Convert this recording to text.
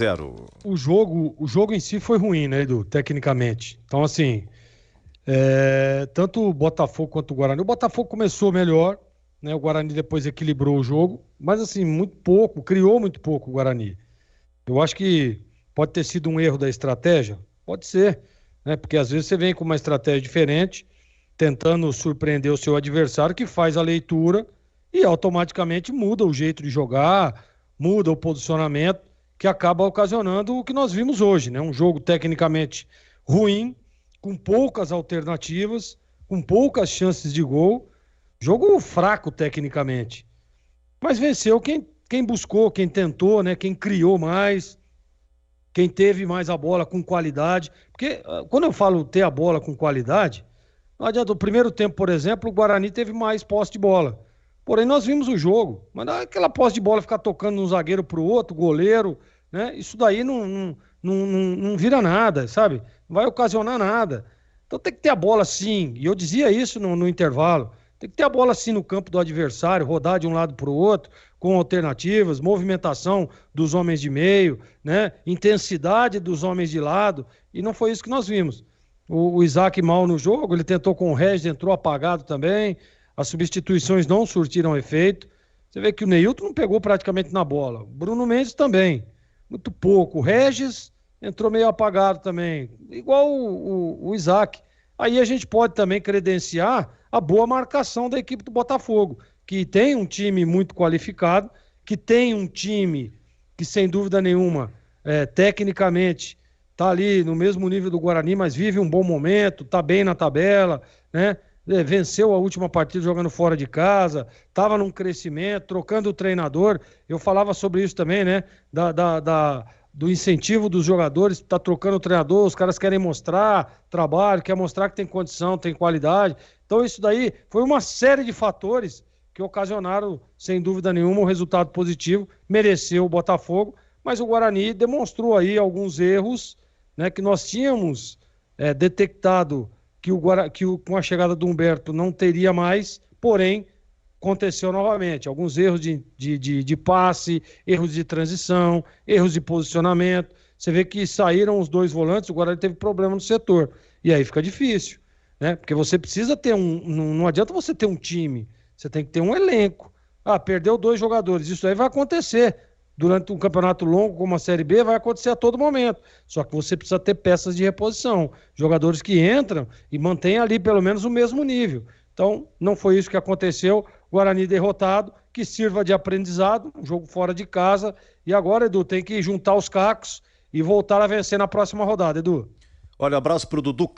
0. O jogo em si foi ruim, né, Edu, tecnicamente. Então, assim, tanto o Botafogo quanto o Guarani. O Botafogo começou melhor, né? O Guarani depois equilibrou o jogo, mas assim, muito pouco, criou muito pouco o Guarani. Eu acho que pode ter sido um erro da estratégia, pode ser, né? Porque às vezes você vem com uma estratégia diferente, tentando surpreender o seu adversário, que faz a leitura e automaticamente muda o jeito de jogar, muda o posicionamento, que acaba ocasionando o que nós vimos hoje, né? Um jogo tecnicamente ruim, com poucas alternativas, com poucas chances de gol, jogo fraco tecnicamente. Mas venceu quem buscou, quem tentou, né? Quem criou mais, quem teve mais a bola com qualidade. Porque quando eu falo ter a bola com qualidade, não adianta. O primeiro tempo, por exemplo, o Guarani teve mais posse de bola. Porém, nós vimos o jogo. Mas não é aquela posse de bola ficar tocando de um zagueiro para o outro, goleiro, né? Isso daí não vira nada, sabe? Não vai ocasionar nada. Então tem que ter a bola sim. E eu dizia isso no intervalo. Tem que ter a bola sim no campo do adversário, rodar de um lado para o outro, com alternativas, movimentação dos homens de meio, né? Intensidade dos homens de lado. E não foi isso que nós vimos. O Isaac mal no jogo, ele tentou com o Regis, entrou apagado também. As substituições não surtiram efeito. Você vê que o Neilton não pegou praticamente na bola. O Bruno Mendes também, muito pouco. O Regis entrou meio apagado também, igual o Isaac. Aí a gente pode também credenciar a boa marcação da equipe do Botafogo, que tem um time muito qualificado, que tem um time que, sem dúvida nenhuma, tecnicamente tá ali no mesmo nível do Guarani, mas vive um bom momento, tá bem na tabela, né? Venceu a última partida jogando fora de casa, estava num crescimento, trocando o treinador. Eu falava sobre isso também, né? Do incentivo dos jogadores, tá trocando o treinador, os caras querem mostrar trabalho, quer mostrar que tem condição, tem qualidade. Então isso daí foi uma série de fatores que ocasionaram, sem dúvida nenhuma, um resultado positivo, mereceu o Botafogo, mas o Guarani demonstrou aí alguns erros, né, que nós tínhamos detectado com a chegada do Humberto não teria mais, porém aconteceu novamente. Alguns erros de passe, erros de transição, erros de posicionamento. Você vê que saíram os dois volantes, o Guarani teve problema no setor. E aí fica difícil, né? Porque você precisa ter não adianta você ter um time, você tem que ter um elenco. Ah, perdeu dois jogadores, isso aí vai acontecer. Durante um campeonato longo como a Série B, vai acontecer a todo momento. Só que você precisa ter peças de reposição. Jogadores que entram e mantêm ali pelo menos o mesmo nível. Então, não foi isso que aconteceu. Guarani derrotado, que sirva de aprendizado, um jogo fora de casa. E agora, Edu, tem que juntar os cacos e voltar a vencer na próxima rodada, Edu. Olha, abraço pro Dudu